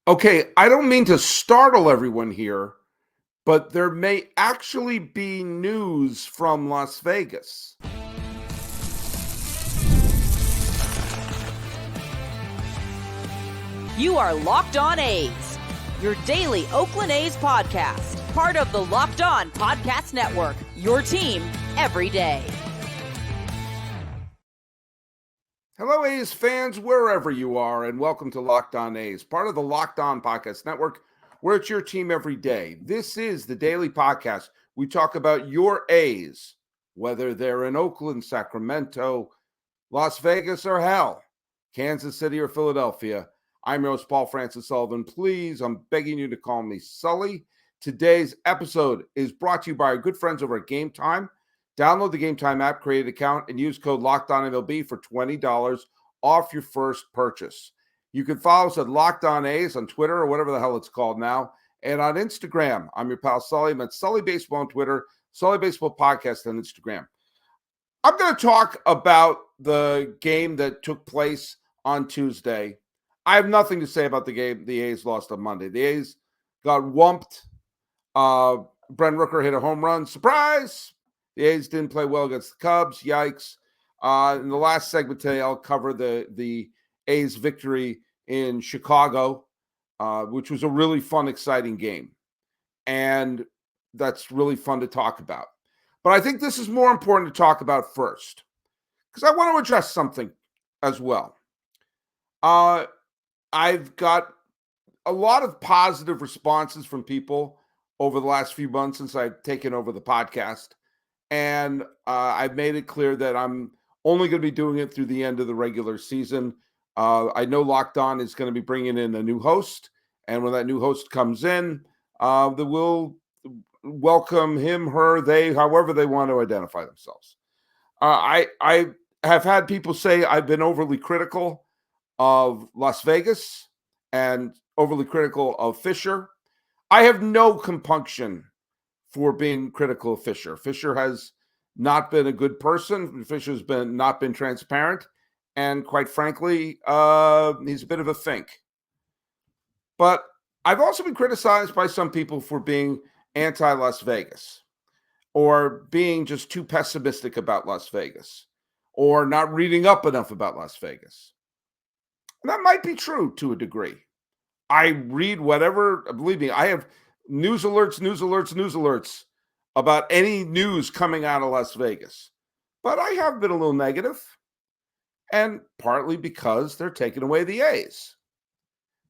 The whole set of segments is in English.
Okay, I don't mean to startle everyone here, but there may actually be news from Las Vegas. You are Locked On A's, your daily Oakland A's podcast, part of the Locked On Podcast Network, your team every day. Hello, A's fans, wherever you are, and welcome to Locked On A's, part of the Locked On Podcast Network, where it's your team every day. This is the daily podcast. We talk about your A's, whether they're in Oakland, Sacramento, Las Vegas, or hell, Kansas City or Philadelphia. I'm your host, Paul Francis Sullivan. Please, I'm begging you to call me Sully. Today's episode is brought to you by our good friends over at Game Time. Download the Game Time app, create an account, and use code LOCKEDONMLB for $20 off your first purchase. You can follow us at Locked On A's on Twitter or whatever the hell it's called now. And on Instagram, I'm your pal Sully. I'm at Sully Baseball on Twitter, Sully Baseball Podcast on Instagram. I'm going to talk about the game that took place on Tuesday. I have nothing to say about the game the A's lost on Monday. The A's got whumped. Brent Rooker hit a home run. Surprise! The A's didn't play well against the Cubs. Yikes. In the last segment today, I'll cover the A's victory in Chicago, which was a really fun, exciting game. And that's really fun to talk about. But I think this is more important to talk about first, because I want to address something as well. I've got a lot of positive responses from people over the last few months since I've taken over the podcast. And I've made it clear that I'm only going to be doing it through the end of the regular season. I know Locked On is going to be bringing in a new host. And when that new host comes in, we'll welcome him, her, they, however they want to identify themselves. I have had people say I've been overly critical of Las Vegas and overly critical of Fisher. I have no compunction for being critical of Fisher. Fisher has not been a good person. Fisher's not been transparent. And quite frankly, he's a bit of a fink. But I've also been criticized by some people for being anti-Las Vegas or being just too pessimistic about Las Vegas or not reading up enough about Las Vegas. And that might be true to a degree. I read whatever, believe me, I have news alerts about any news coming out of Las Vegas. But I have been a little negative, and partly because they're taking away the A's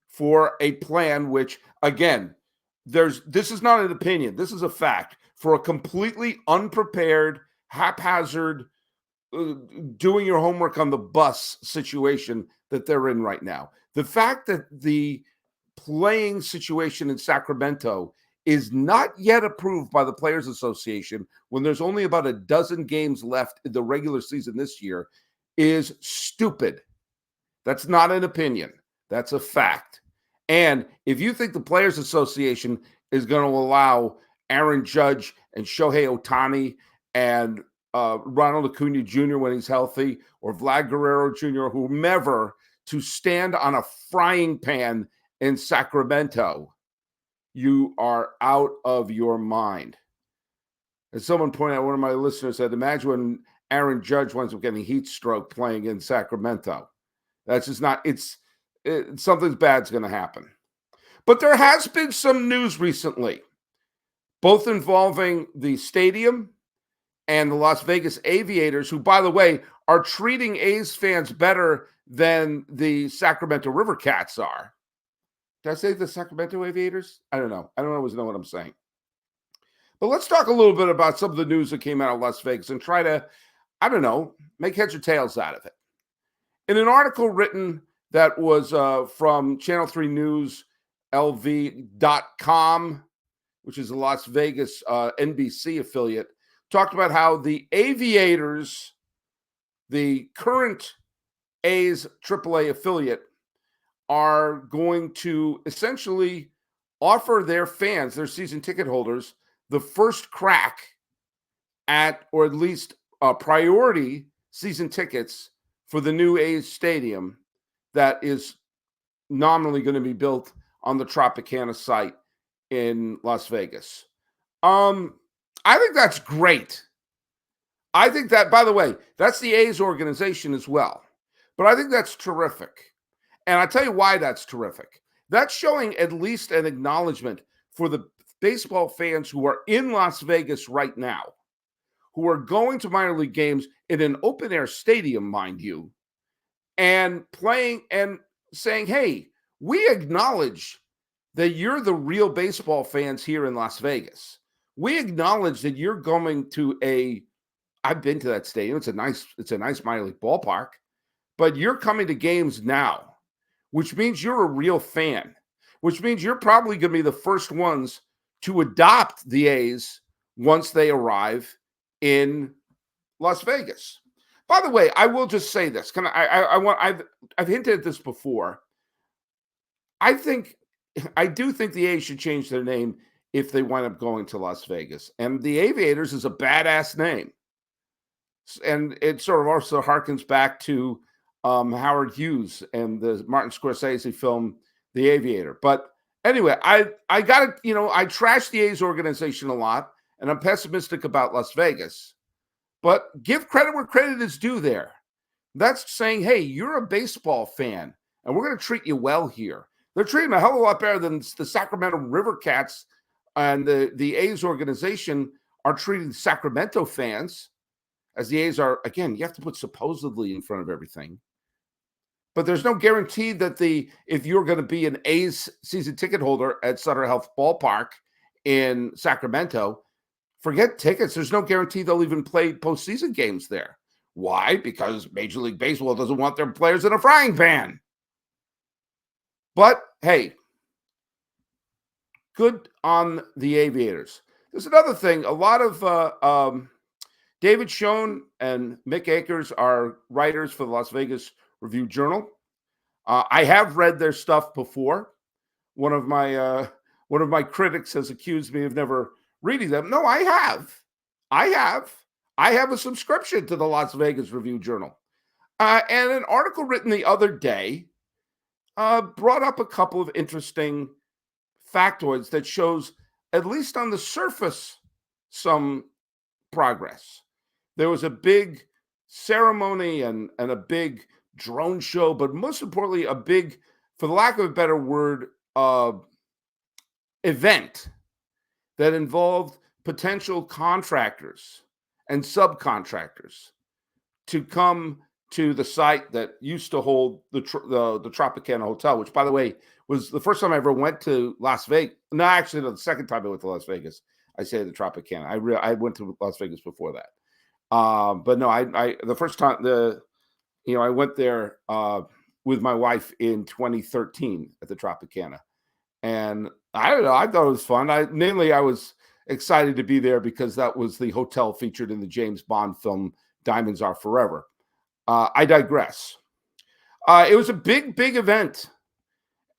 for a plan which, again, this is not an opinion. This is a fact. For a completely unprepared, haphazard, doing your homework on the bus situation that they're in right now. The fact that the playing situation in Sacramento is not yet approved by the Players Association when there's only about a dozen games left in the regular season this year is stupid. That's not an opinion. That's a fact. And if you think the Players Association is going to allow Aaron Judge and Shohei Ohtani and Ronald Acuna Jr. when he's healthy, or Vlad Guerrero Jr., whomever, to stand on a frying pan in Sacramento, you are out of your mind. As someone pointed out, one of my listeners said, imagine when Aaron Judge winds up getting heat stroke playing in Sacramento. That's just not, something bad's going to happen. But there has been some news recently, both involving the stadium and the Las Vegas Aviators, who, by the way, are treating A's fans better than the Sacramento River Cats are. Did I say the Sacramento Aviators? I don't know. I don't always know what I'm saying. But let's talk a little bit about some of the news that came out of Las Vegas and try to, I don't know, make heads or tails out of it. In an article written that was from Channel 3 News, LV.com, which is a Las Vegas NBC affiliate, talked about how the Aviators, the current A's AAA affiliate, are going to essentially offer their fans, their season ticket holders, the first crack at, or at least priority season tickets for the new A's stadium that is nominally going to be built on the Tropicana site in Las Vegas. I think that's great. I think that, by the way, that's the A's organization as well. But I think that's terrific. And I'll tell you why that's terrific. That's showing at least an acknowledgement for the baseball fans who are in Las Vegas right now, who are going to minor league games in an open air stadium, mind you, and playing and saying, hey, we acknowledge that you're the real baseball fans here in Las Vegas. We acknowledge that you're going to I've been to that stadium. It's a nice minor league ballpark, but you're coming to games now, which means you're a real fan, which means you're probably going to be the first ones to adopt the A's once they arrive in Las Vegas. By the way, I will just say this. I've hinted at this before. I do think the A's should change their name if they wind up going to Las Vegas. And the Aviators is a badass name. And it sort of also harkens back to Howard Hughes and the Martin Scorsese film, The Aviator. But anyway, I got it. I trash the A's organization a lot, and I'm pessimistic about Las Vegas. But give credit where credit is due there. That's saying, hey, you're a baseball fan, and we're going to treat you well here. They're treating them a hell of a lot better than the Sacramento River Cats and the A's organization are treating Sacramento fans, as the A's are. Again, you have to put supposedly in front of everything. But there's no guarantee that if you're going to be an A's season ticket holder at Sutter Health Ballpark in Sacramento, forget tickets. There's no guarantee they'll even play postseason games there. Why? Because Major League Baseball doesn't want their players in a frying pan. But hey, good on the Aviators. There's another thing. A lot of David Schoen and Mick Akers are writers for the Las Vegas Review-Journal. I have read their stuff before. One of my critics has accused me of never reading them. No, I have. I have a subscription to the Las Vegas Review-Journal. And an article written the other day brought up a couple of interesting factoids that shows, at least on the surface, some progress. There was a big ceremony and a big drone show, but most importantly, a big, for the lack of a better word, event that involved potential contractors and subcontractors to come to the site that used to hold the Tropicana Hotel, which, by the way, was the first time I ever went to Las Vegas. No, actually, no, the second time I went to Las Vegas. I say the Tropicana. I went to Las Vegas before that. But no, I the first time I went there with my wife in 2013 at the Tropicana, and I don't know. I thought it was fun. I was excited to be there because that was the hotel featured in the James Bond film Diamonds Are Forever. I digress. It was a big event,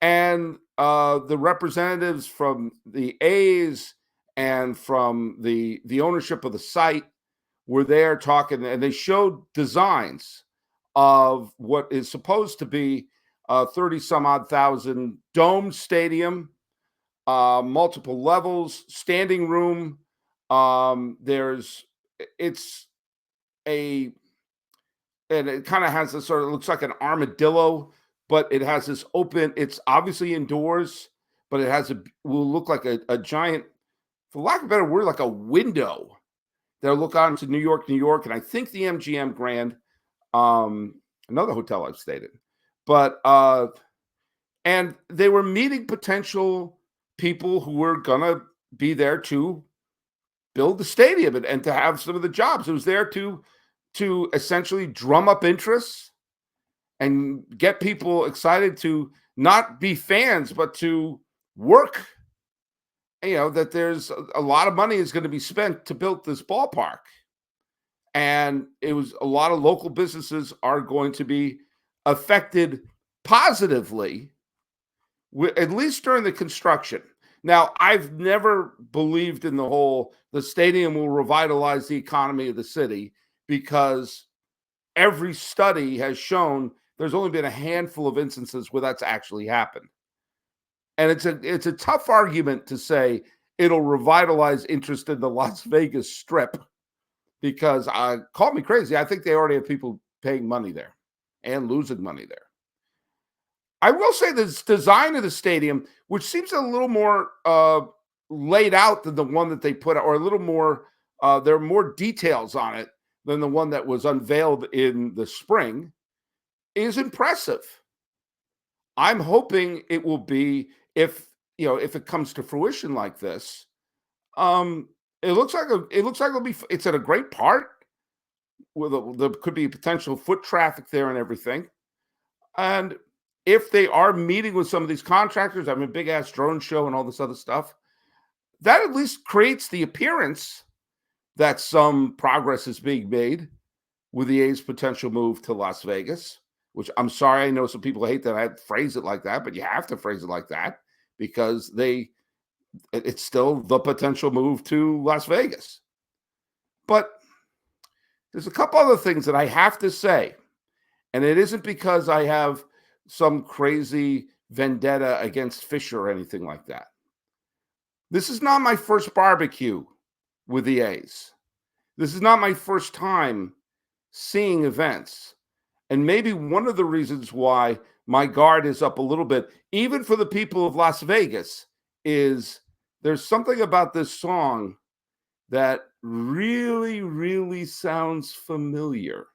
and the representatives from the A's and from the ownership of the site were there talking, and they showed designs of what is supposed to be a 30-some-odd thousand dome stadium, multiple levels, standing room. And it kind of has this sort of, looks like an armadillo, but it has this open, it's obviously indoors, but it will look like a giant, for lack of a better word, like a window that'll look out into New York, and I think the MGM Grand, another hotel I've stayed in. But, and they were meeting potential people who were going to be there to build the stadium and to have some of the jobs. It was there to essentially drum up interest and get people excited to not be fans, but to work. That there's a lot of money is going to be spent to build this ballpark. And it was a lot of local businesses are going to be affected positively, at least during the construction. Now, I've never believed in the stadium will revitalize the economy of the city, because every study has shown there's only been a handful of instances where that's actually happened. And it's a tough argument to say it'll revitalize interest in the Las Vegas Strip because call me crazy. I think they already have people paying money there and losing money there. I will say this design of the stadium, which seems a little more laid out than the one that they put out, or a little more, there are more details on it than the one that was unveiled in the spring, is impressive. I'm hoping it will be, if if it comes to fruition like this. Um, it looks like it'll be. It's at a great part there could be potential foot traffic there and everything. And if they are meeting with some of these contractors, I mean, big ass drone show and all this other stuff, that at least creates the appearance that some progress is being made with the A's potential move to Las Vegas. Which, I'm sorry, I know some people hate that I phrase it like that, but you have to phrase it like that because it's still the potential move to Las Vegas. But there's a couple other things that I have to say, and it isn't because I have some crazy vendetta against Fisher or anything like that. This is not my first barbecue with the A's. This is not my first time seeing events. And maybe one of the reasons why my guard is up a little bit, even for the people of Las Vegas, is there's something about this song that really, really sounds familiar.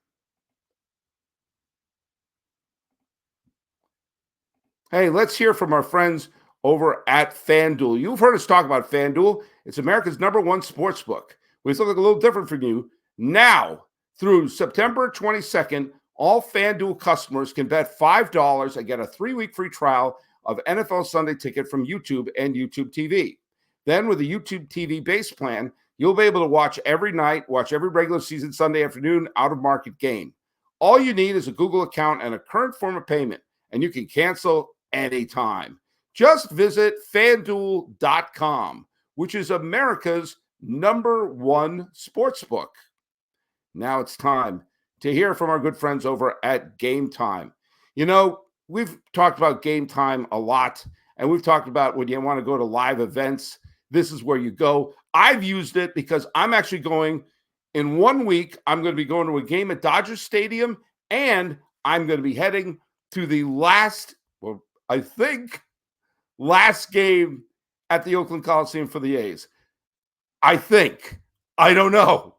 Hey, let's hear from our friends over at FanDuel. You've heard us talk about FanDuel. It's America's #1 sports book. We something a little different from you. Now, through September 22nd, all FanDuel customers can bet $5 and get a 3-week free trial of NFL Sunday Ticket from YouTube and YouTube TV. Then with the YouTube TV base plan, you'll be able to watch every night, watch every regular season Sunday afternoon out-of-market game. All you need is a Google account and a current form of payment, and you can cancel anytime. Just visit FanDuel.com, which is America's #1 sportsbook. Now it's time to hear from our good friends over at Game Time. We've talked about Game Time a lot, and we've talked about when you want to go to live events, this is where you go. I've used it because I'm actually going in 1 week. I'm going to be going to a game at Dodger Stadium, and I'm going to be heading to the last game at the Oakland Coliseum for the A's. I don't know.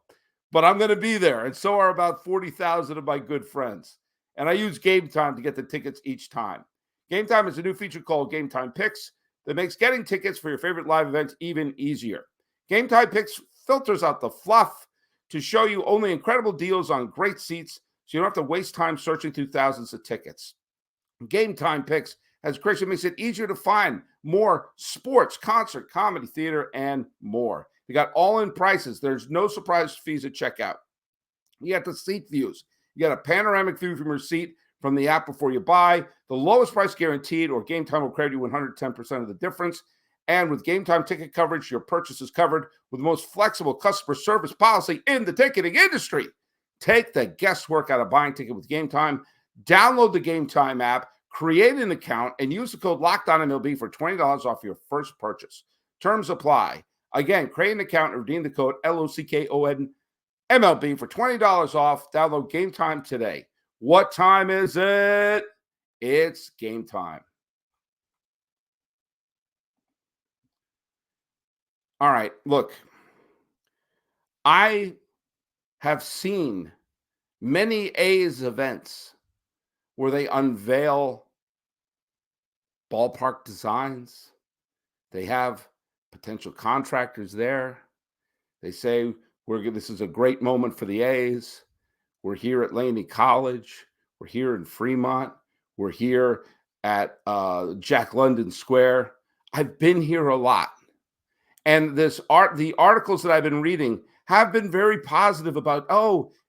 But I'm going to be there, and so are about 40,000 of my good friends. And I use Game Time to get the tickets each time. Game Time is a new feature called Game Time Picks that makes getting tickets for your favorite live events even easier. Game Time Picks filters out the fluff to show you only incredible deals on great seats, so you don't have to waste time searching through thousands of tickets. Game Time Picks has created makes it easier to find more sports, concert, comedy, theater, and more. You got all-in prices. There's no surprise fees at checkout. You got the seat views. You got a panoramic view from your seat from the app before you buy. The lowest price guaranteed, or Game Time will credit you 110% of the difference. And with Game Time ticket coverage, your purchase is covered with the most flexible customer service policy in the ticketing industry. Take the guesswork out of buying ticket with Game Time. Download the Game Time app, create an account, and use the code LOCKEDONMLB for $20 off your first purchase. Terms apply. Again, create an account and redeem the code LOCKONMLB for $20 off. Download Game Time today. What time is it? It's game time. All right, look, I have seen many A's events where they unveil ballpark designs. They have potential contractors there. They say this is a great moment for the A's. We're here at Laney College. We're here in Fremont. We're here at Jack London Square. I've been here a lot. And the articles that I've been reading have been very positive about,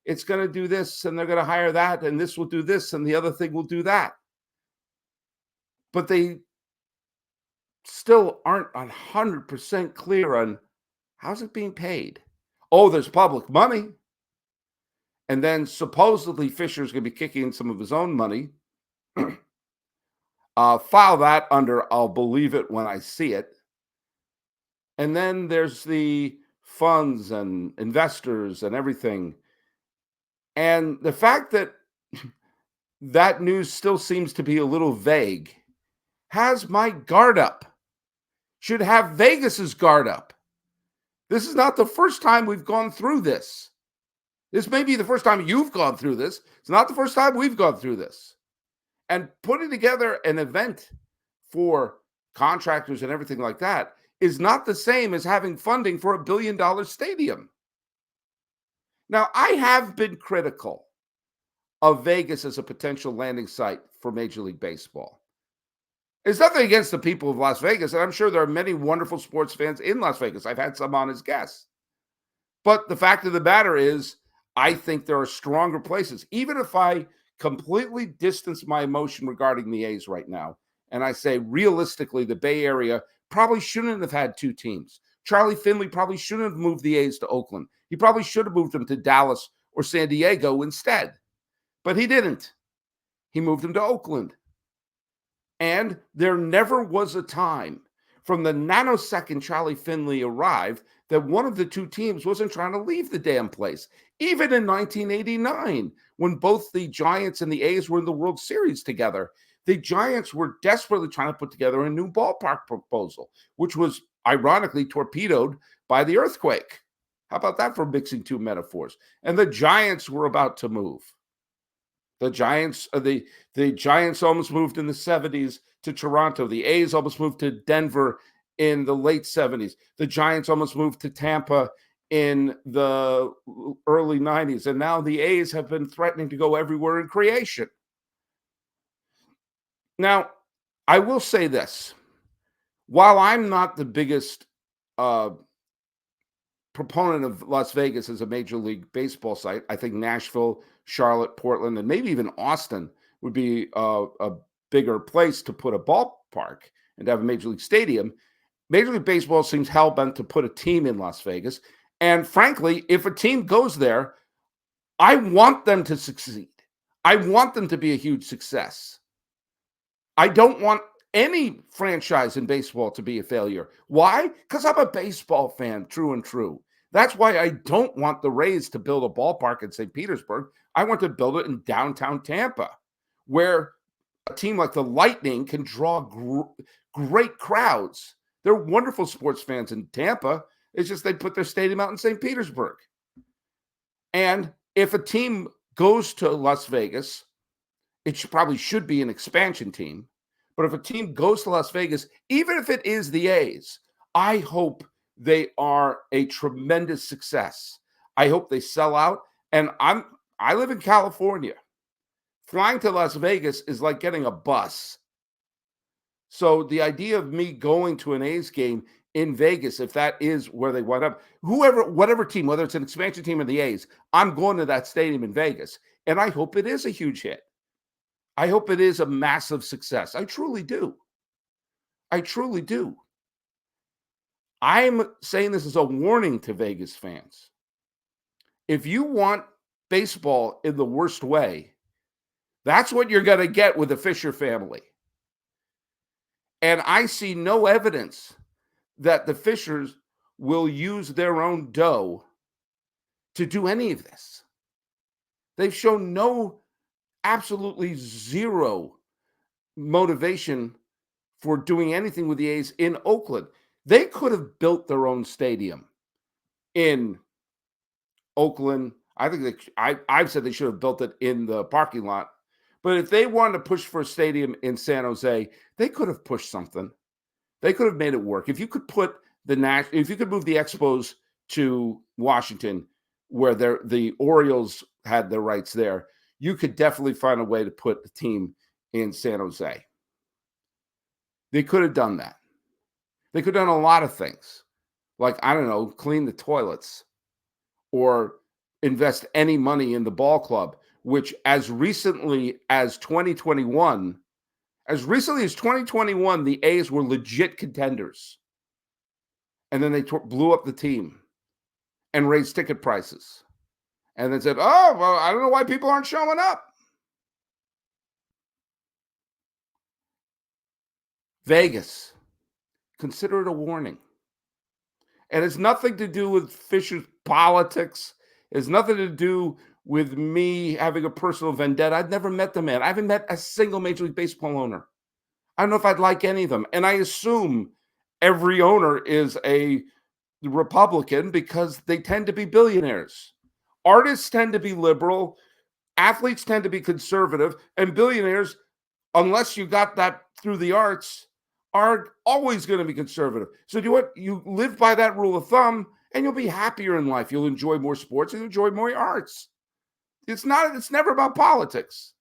it's going to do this and they're going to hire that and this will do this and the other thing will do that. But they still aren't 100% clear on how's it being paid. Oh, there's public money. And then supposedly Fisher's going to be kicking in some of his own money. File that under I'll believe it when I see it. And then there's the funds and investors and everything. And the fact that that news still seems to be a little vague has my guard up, should have Vegas's guard up. This is not the first time we've gone through this. This may be the first time you've gone through this. It's not the first time we've gone through this. And putting together an event for contractors and everything like that is not the same as having funding for $1 billion stadium. Now, I have been critical of Vegas as a potential landing site for Major League Baseball. It's nothing against the people of Las Vegas, and I'm sure there are many wonderful sports fans in Las Vegas. I've had some on as guests. But the fact of the matter is, I think there are stronger places. Even if I completely distance my emotion regarding the A's right now, and I say realistically, the Bay Area probably shouldn't have had two teams. Charlie Finley probably shouldn't have moved the A's to Oakland. He probably should have moved them to Dallas or San Diego instead. But he didn't. He moved them to Oakland. And there never was a time from the nanosecond Charlie Finley arrived that one of the two teams wasn't trying to leave the damn place. Even in 1989, when both the Giants and the A's were in the World Series together, the Giants were desperately trying to put together a new ballpark proposal, which was ironically torpedoed by the earthquake. How about that for mixing two metaphors? And the Giants were about to move. The Giants almost moved in the 70s to Toronto. The A's almost moved to Denver in the late 70s. The Giants almost moved to Tampa in the early 90s. And now the A's have been threatening to go everywhere in creation. Now, I will say this. While I'm not the biggest proponent of Las Vegas as a Major League Baseball site, I think Nashville, Charlotte, Portland, and maybe even Austin would be a bigger place to put a ballpark and to have a Major League stadium. Major League Baseball seems hell-bent to put a team in Las Vegas. And frankly, if a team goes there, I want them to succeed. I want them to be a huge success. I don't want any franchise in baseball to be a failure. Why? Because I'm a baseball fan, true and true. That's why I don't want the Rays to build a ballpark in St. Petersburg. I want to build it in downtown Tampa, where a team like the Lightning can draw great crowds. They're wonderful sports fans in Tampa. It's just they put their stadium out in St. Petersburg. And if a team goes to Las Vegas, it probably should be an expansion team. But if a team goes to Las Vegas, even if it is the A's, I hope they are a tremendous success. I hope they sell out. And I live in California. Flying to Las Vegas is like getting a bus. So the idea of me going to an A's game in Vegas, if that is where they wind up, whatever team, whether it's an expansion team or the A's, I'm going to that stadium in Vegas. And I hope it is a huge hit. I hope it is a massive success. I truly do. I truly do. I'm saying this as a warning to Vegas fans. If you want baseball in the worst way, that's what you're going to get with the Fisher family. And I see no evidence that the Fishers will use their own dough to do any of this. They've shown absolutely zero motivation for doing anything with the A's in Oakland. They could have built their own stadium in Oakland. I think I've said they should have built it in the parking lot. But if they wanted to push for a stadium in San Jose, they could have pushed something. They could have made it work. If you could put if you could move the Expos to Washington, where the Orioles had their rights there, you could definitely find a way to put the team in San Jose. They could have done that. They could have done a lot of things, like, I don't know, clean the toilets or invest any money in the ball club, which as recently as 2021, the A's were legit contenders. And then they blew up the team and raised ticket prices. And then said, oh, well, I don't know why people aren't showing up. Vegas, consider it a warning. And it's nothing to do with Fisher's politics. It's nothing to do with me having a personal vendetta. I've never met the man. I haven't met a single Major League Baseball owner. I don't know if I'd like any of them. And I assume every owner is a Republican because they tend to be billionaires. Artists tend to be liberal. Athletes tend to be conservative. And billionaires, unless you got that through the arts, are always going to be conservative. So do what you live by that rule of thumb, and you'll be happier in life. You'll enjoy more sports and enjoy more arts. It's never about politics.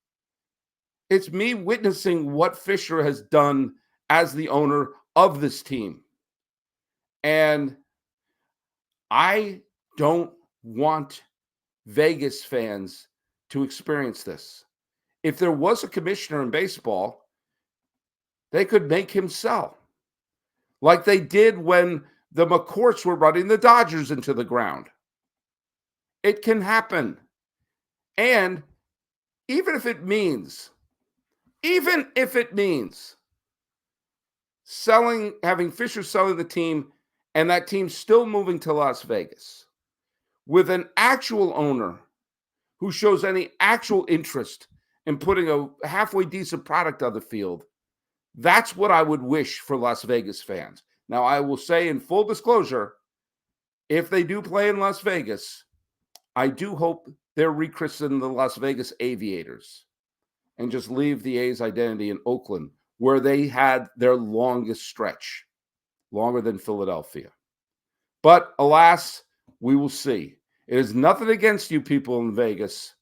It's me witnessing what Fisher has done as the owner of this team. And I don't want Vegas fans to experience this. If there was a commissioner in baseball, they could make him sell, like they did when the McCourts were running the Dodgers into the ground. It can happen. And even if it means having Fisher selling the team and that team still moving to Las Vegas with an actual owner who shows any actual interest in putting a halfway decent product on the field, that's what I would wish for Las Vegas fans. Now, I will say in full disclosure, if they do play in Las Vegas, I do hope they're rechristened the Las Vegas Aviators and just leave the A's identity in Oakland, where they had their longest stretch, longer than Philadelphia. But alas, we will see. It is nothing against you people in Vegas.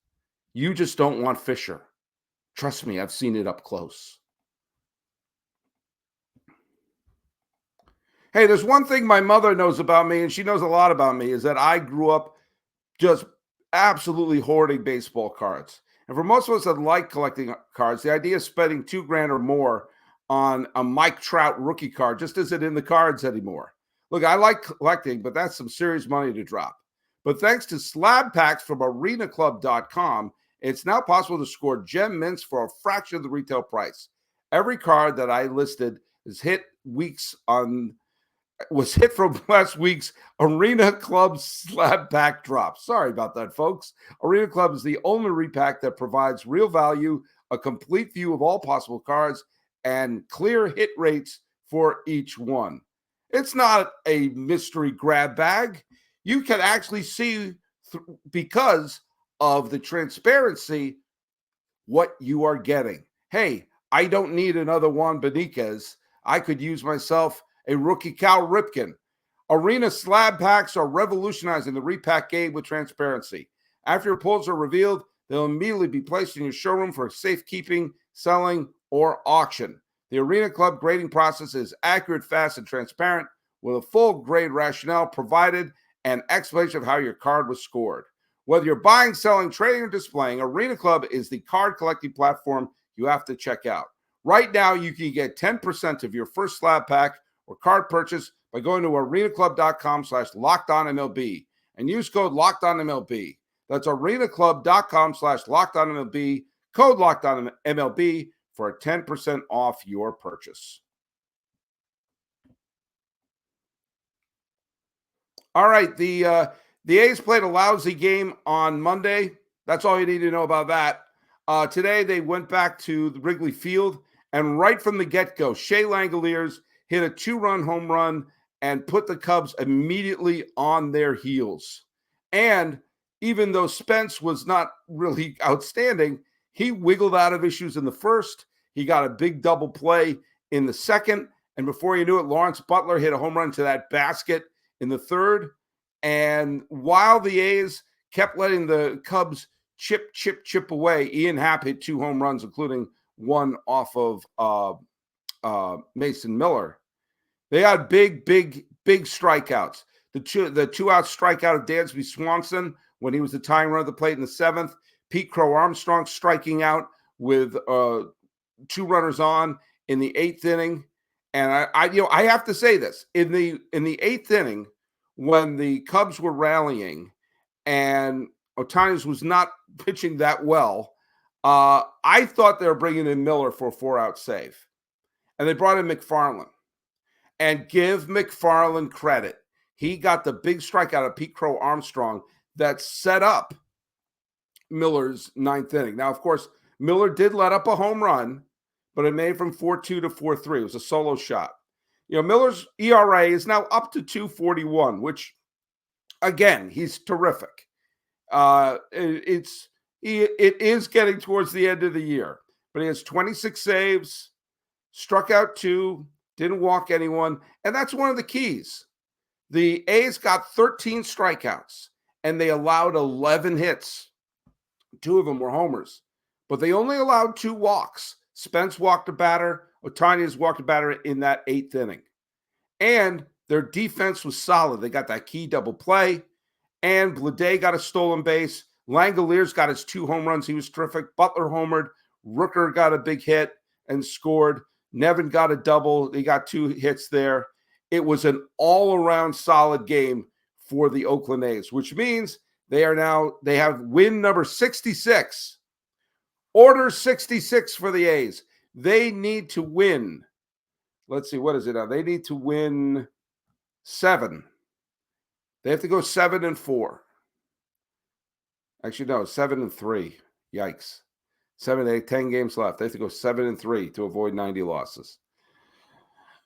You just don't want Fisher. Trust me, I've seen it up close. Hey, there's one thing my mother knows about me, and she knows a lot about me, is that I grew up just absolutely hoarding baseball cards. And for most of us that like collecting cards, the idea of spending $2,000 or more on a Mike Trout rookie card just isn't in the cards anymore. Look, I like collecting, but that's some serious money to drop. But thanks to slab packs from arenaclub.com, it's now possible to score gem mints for a fraction of the retail price. Every card that I listed was hit from last week's Arena Club slab pack drop. Sorry about that, folks. Arena Club is the only repack that provides real value, a complete view of all possible cards, and clear hit rates for each one. It's not a mystery grab bag. You can actually see, because of the transparency, what you are getting. Hey, I don't need another Juan Beniquez. I could use myself a rookie Cal Ripken. Arena slab packs are revolutionizing the repack game with transparency. After your pulls are revealed, they'll immediately be placed in your showroom for safekeeping, selling, or auction. The Arena Club grading process is accurate, fast, and transparent, with a full grade rationale provided and explanation of how your card was scored. Whether you're buying, selling, trading, or displaying, Arena Club is the card collecting platform you have to check out. Right now, you can get 10% of your first slab pack or card purchase by going to arenaclub.com/lockedonmlb and use code LOCKEDONMLB. That's arenaclub.com/lockedonmlb, code LOCKEDONMLB for 10% off your purchase. All right, the A's played a lousy game on Monday. That's all you need to know about that. Today, they went back to the Wrigley Field, and right from the get-go, Shea Langoliers hit a 2-run home run and put the Cubs immediately on their heels. And even though Spence was not really outstanding, he wiggled out of issues in the first. He got a big double play in the second. And before you knew it, Lawrence Butler hit a home run to that basket in the third. And while the A's kept letting the Cubs chip away, Ian Happ hit 2 home runs, including one off of Mason Miller. They had big strikeouts. The two-out strikeout of Dansby Swanson when he was the tying run of the plate in the 7th. Pete Crow Armstrong striking out with 2 runners on in the 8th inning. And I have to say this, in the 8th inning, when the Cubs were rallying and Ohtani was not pitching that well, I thought they were bringing in Miller for a 4-out save. and they brought in McFarland. And give McFarland credit. He got the big strikeout of Pete Crow Armstrong that set up Miller's ninth inning. Now, of course, Miller did let up a home run, but it made from 4-2 to 4-3. It was a solo shot. Miller's ERA is now up to 2.41, which, again, he's terrific. It is getting towards the end of the year, but he has 26 saves, struck out 2, didn't walk anyone, and that's one of the keys. The A's got 13 strikeouts, and they allowed 11 hits. 2 of them were homers, but they only allowed 2 walks. Spence walked a batter. Ohtani's walked a batter in that 8th inning. And their defense was solid. They got that key double play, and Bleday got a stolen base. Langoliers got his 2 home runs. He was terrific. Butler homered. Rooker got a big hit and scored. Nevin got a double. He got 2 hits there. It was an all-around solid game for the Oakland A's, which means they have win number 66. Order 66 for the A's. They need to win. Let's see, what is it now? They need to win 7. They have to go 7-4. Actually, no, 7-3. Yikes. 7, 8, 10 games left. They have to go 7-3 to avoid 90 losses.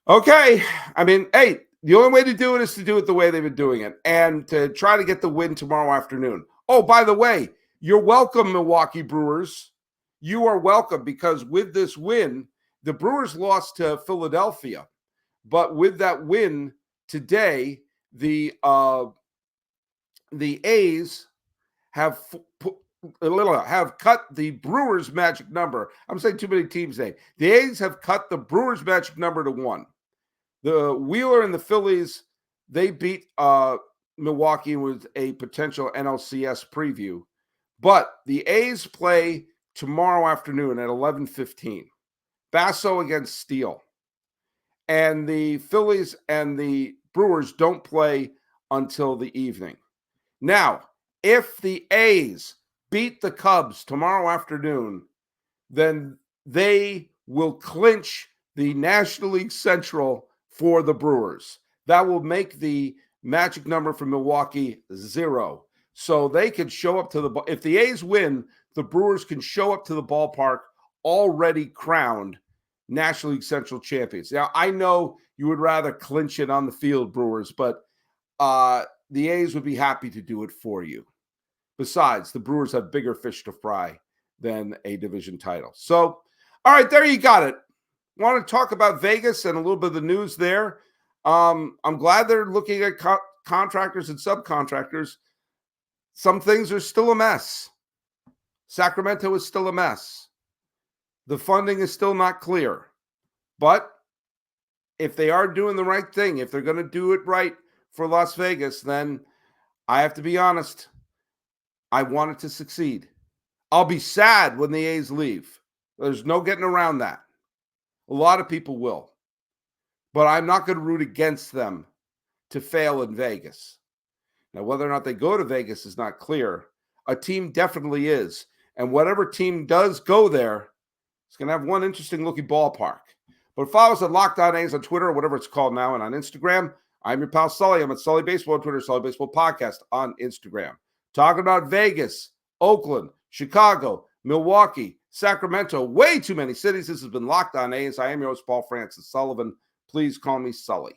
Okay. I mean, hey, the only way to do it is to do it the way they've been doing it and to try to get the win tomorrow afternoon. Oh, by the way, you're welcome, Milwaukee Brewers. You are welcome, because with this win, the Brewers lost to Philadelphia. But with that win today, the A's have cut the Brewers' magic number. I'm saying too many teams today. The A's have cut the Brewers' magic number to 1. The Wheeler and the Phillies, they beat Milwaukee with a potential NLCS preview. But the A's play tomorrow afternoon at 11:15. Basso against Steele. And the Phillies and the Brewers don't play until the evening. Now, if the A's beat the Cubs tomorrow afternoon, then they will clinch the National League Central for the Brewers. That will make the magic number for Milwaukee 0. So they could show up to if the A's win, the Brewers can show up to the ballpark already crowned National League Central champions. Now, I know you would rather clinch it on the field, Brewers, but the A's would be happy to do it for you. Besides, the Brewers have bigger fish to fry than a division title. So, all right, there you got it. Want to talk about Vegas and a little bit of the news there. I'm glad they're looking at contractors and subcontractors. Some things are still a mess. Sacramento is still a mess. The funding is still not clear. But if they are doing the right thing, if they're going to do it right for Las Vegas, then I have to be honest, I want it to succeed. I'll be sad when the A's leave. There's no getting around that. A lot of people will. But I'm not going to root against them to fail in Vegas. Now, whether or not they go to Vegas is not clear. A team definitely is. And whatever team does go there, it's going to have one interesting looking ballpark. But follow us at Locked On A's on Twitter, or whatever it's called now, and on Instagram. I'm your pal Sully. I'm at Sully Baseball on Twitter, Sully Baseball Podcast on Instagram. Talking about Vegas, Oakland, Chicago, Milwaukee, Sacramento, way too many cities. This has been Locked On A's. I am your host, Paul Francis Sullivan. Please call me Sully.